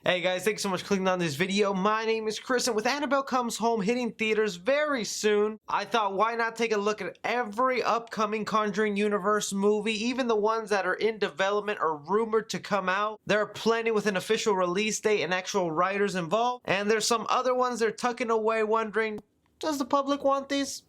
Hey guys, thanks so much for clicking on this video. My name is Chris, and with Annabelle Comes Home hitting theaters very soon, I thought why not take a look at every upcoming Conjuring universe movie, even the ones that are in development or rumored to come out. There are plenty with an official release date and actual writers involved, and there's some other ones they're tucking away wondering, does the public want these?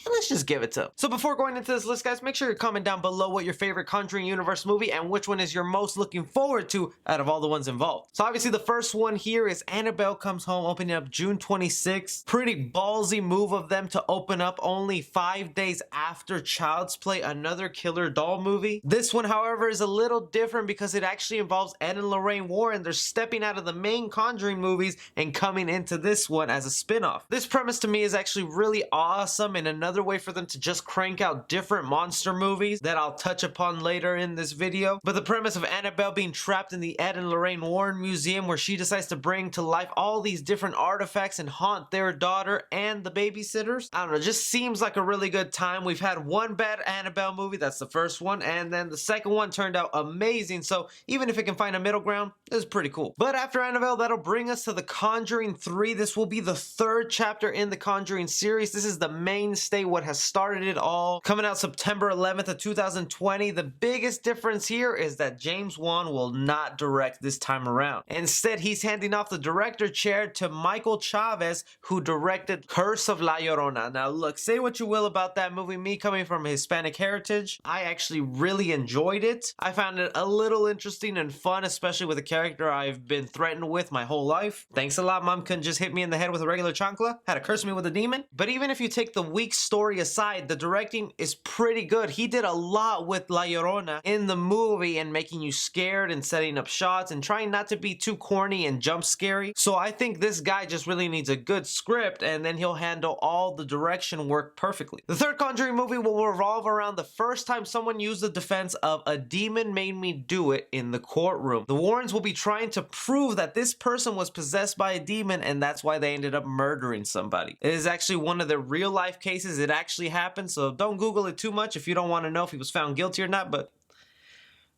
Let's just give it to them. So before going into this list, guys, make sure you comment down below what your favorite Conjuring universe movie and which one is you're most looking forward to out of all the ones involved. So obviously the first one here is Annabelle Comes Home, opening up June 26th. Pretty ballsy move of them to open up only 5 days after Child's Play, another killer doll movie. This one, however, is a little different because it actually involves Ed and Lorraine Warren. They're stepping out of the main Conjuring movies and coming into this one as a spin-off. This premise to me is actually really awesome and another way for them to just crank out different monster movies that I'll touch upon later in this video. But the premise of Annabelle being trapped in the Ed and Lorraine Warren Museum, where she decides to bring to life all these different artifacts and haunt their daughter and the babysitters, I don't know, just seems like a really good time. We've had one bad Annabelle movie, that's the first one, and then the second one turned out amazing, so even if it can find a middle ground, it's pretty cool. But after Annabelle, that'll bring us to The Conjuring 3. This will be the third chapter in the Conjuring series. This is the mainstay, what has started it all. Coming out September 11th of 2020. The biggest difference here is that James Wan will not direct this time around. Instead, he's handing off the director chair to Michael Chavez, who directed Curse of La Llorona. Now look, say what you will about that movie. Me coming from Hispanic heritage, I actually really enjoyed it. I found it a little interesting and fun, especially with a character I've been threatened with my whole life. Thanks a lot, Mom couldn't just hit me in the head with a regular chancla. Had to curse me with a demon. But even if you take the weak story aside, the directing is pretty good. He did a lot with La Llorona in the movie and making you scared and setting up shots and trying not to be too corny and jump scary. So I think this guy just really needs a good script, and then he'll handle all the direction work perfectly. The third Conjuring movie will revolve around the first time someone used the defense of "a demon made me do it" in the courtroom. The Warrens will be trying to prove that this person was possessed by a demon, and that's why they ended up murdering somebody. It is actually one of the real life cases. It actually happened, so don't Google it too much if you don't want to know if he was found guilty or not, but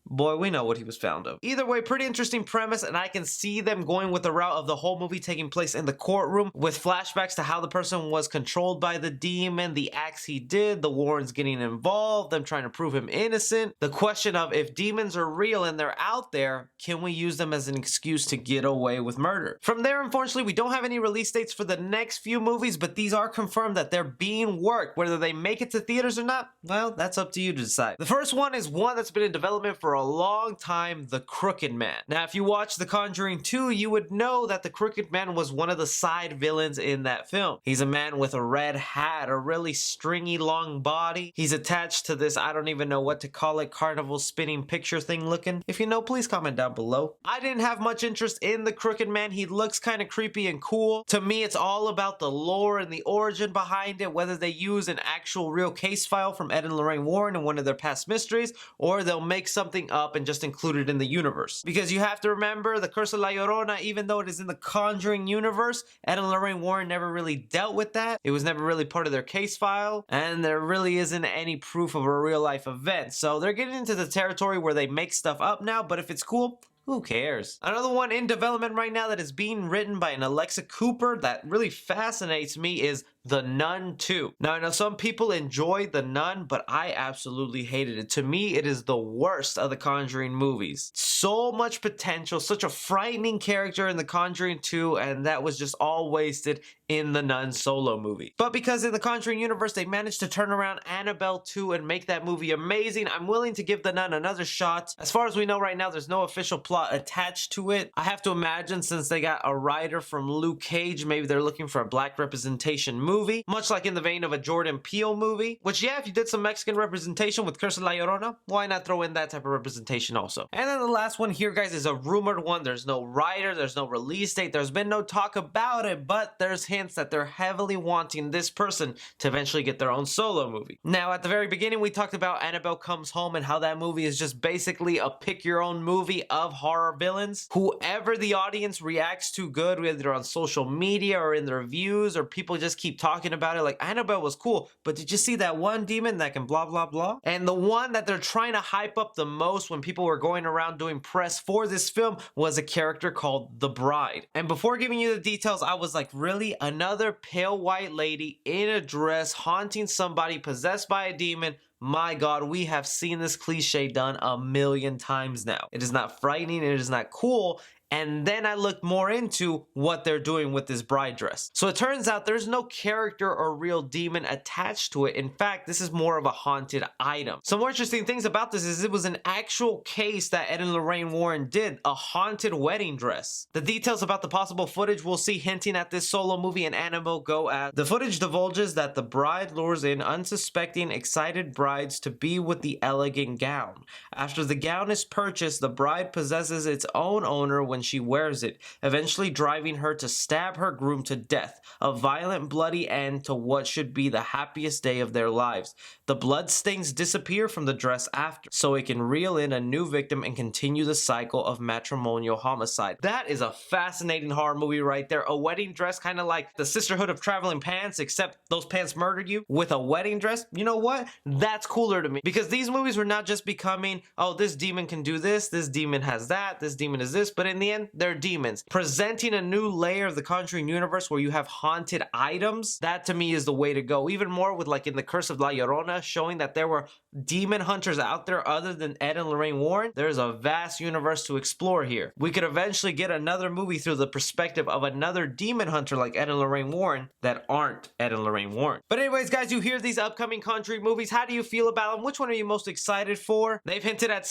boy, we know what he was found of. Either way, pretty interesting premise, and I can see them going with the route of the whole movie taking place in the courtroom with flashbacks to how the person was controlled by the demon, the acts he did, the Warrens getting involved, them trying to prove him innocent. The question of if demons are real and they're out there, can we use them as an excuse to get away with murder? From there, unfortunately, we don't have any release dates for the next few movies, but these are confirmed that they're being worked. Whether they make it to theaters or not, well, that's up to you to decide. The first one is one that's been in development for a long time, The Crooked Man. Now, if you watch The Conjuring 2, you would know that the Crooked Man was one of the side villains in that film. He's a man with a red hat, a really stringy long body. He's attached to this, I don't even know what to call it, carnival spinning picture thing looking. If you know, please comment down below. I didn't have much interest in The Crooked Man. He looks kind of creepy and cool. To me, it's all about the lore and the origin behind it, whether they use an actual real case file from Ed and Lorraine Warren in one of their past mysteries, or they'll make something up and just include it in the universe. Because you have to remember, the Curse of La Llorona, even though it is in the Conjuring universe, Ed and Lorraine Warren never really dealt with that. It was never really part of their case file, and there really isn't any proof of a real life event. So they're getting into the territory where they make stuff up now, but if it's cool, who cares? Another one in development right now that is being written by an Alexa Cooper that really fascinates me is The Nun 2. Now, I know some people enjoy The Nun, but I absolutely hated it. To me, it is the worst of the Conjuring movies. So much potential, such a frightening character in The Conjuring 2, and that was just all wasted in The Nun solo movie. But because in the Conjuring universe, they managed to turn around Annabelle 2 and make that movie amazing, I'm willing to give The Nun another shot. As far as we know right now, there's no official plot attached to it. I have to imagine since they got a writer from Luke Cage, maybe they're looking for a black representation movie, much like in the vein of a Jordan Peele movie, which yeah, if you did some Mexican representation with Curse of La Llorona, why not throw in that type of representation also? And then the last one here, guys, is a rumored one. There's no writer, there's no release date, there's been no talk about it, but there's hints that they're heavily wanting this person to eventually get their own solo movie. Now, at the very beginning, we talked about Annabelle Comes Home and how that movie is just basically a pick-your-own movie of horror villains. Whoever the audience reacts to good, whether on social media or in the reviews, or people just keep talking about it like Annabelle was cool, but did you see that one demon that can blah blah blah? And the one that they're trying to hype up the most when people were going around doing press for this film was a character called the Bride. And before giving you the details, I was like, really? Another pale white lady in a dress haunting somebody possessed by a demon? My God, we have seen this cliche done a million times now. It is not frightening, it is not cool. And then I looked more into what they're doing with this bride dress. So it turns out there's no character or real demon attached to it. In fact, this is more of a haunted item. Some more interesting things about this is it was an actual case that Ed and Lorraine Warren did, a haunted wedding dress. The details about the possible footage we'll see hinting at this solo movie and Annabelle go as. The footage divulges that the bride lures in unsuspecting, excited brides to be with the elegant gown. After the gown is purchased, the bride possesses its own owner when she wears it, eventually driving her to stab her groom to death, a violent, bloody end to what should be the happiest day of their lives. The blood stains disappear from the dress after, so it can reel in a new victim and continue the cycle of matrimonial homicide. That is a fascinating horror movie right there. A wedding dress, kind of like the Sisterhood of Traveling Pants, except those pants murdered you with a wedding dress. You know what? That's cooler to me, because these movies were not just becoming, oh, this demon can do this demon has that, this demon is this, but in the end, they're demons. Presenting a new layer of the Conjuring universe where you have haunted items, that to me is the way to go. Even more with like in The Curse of La Llorona, showing that there were demon hunters out there other than Ed and Lorraine Warren. There's a vast universe to explore here. We could eventually get another movie through the perspective of another demon hunter like Ed and Lorraine Warren that aren't Ed and Lorraine Warren. But anyways, guys, you hear these upcoming Conjuring movies. How do you feel about them? Which one are you most excited for? They've hinted at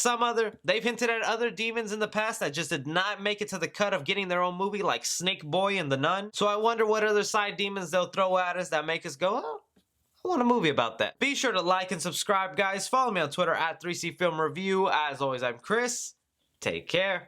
other demons in the past that just did not make it to the cut of getting their own movie, like Snake Boy and The Nun. So I wonder what other side demons they'll throw at us that make us go, oh, I want a movie about that. Be sure to like and subscribe, guys. Follow me on Twitter at 3C Film Review. As always, I'm Chris. Take care.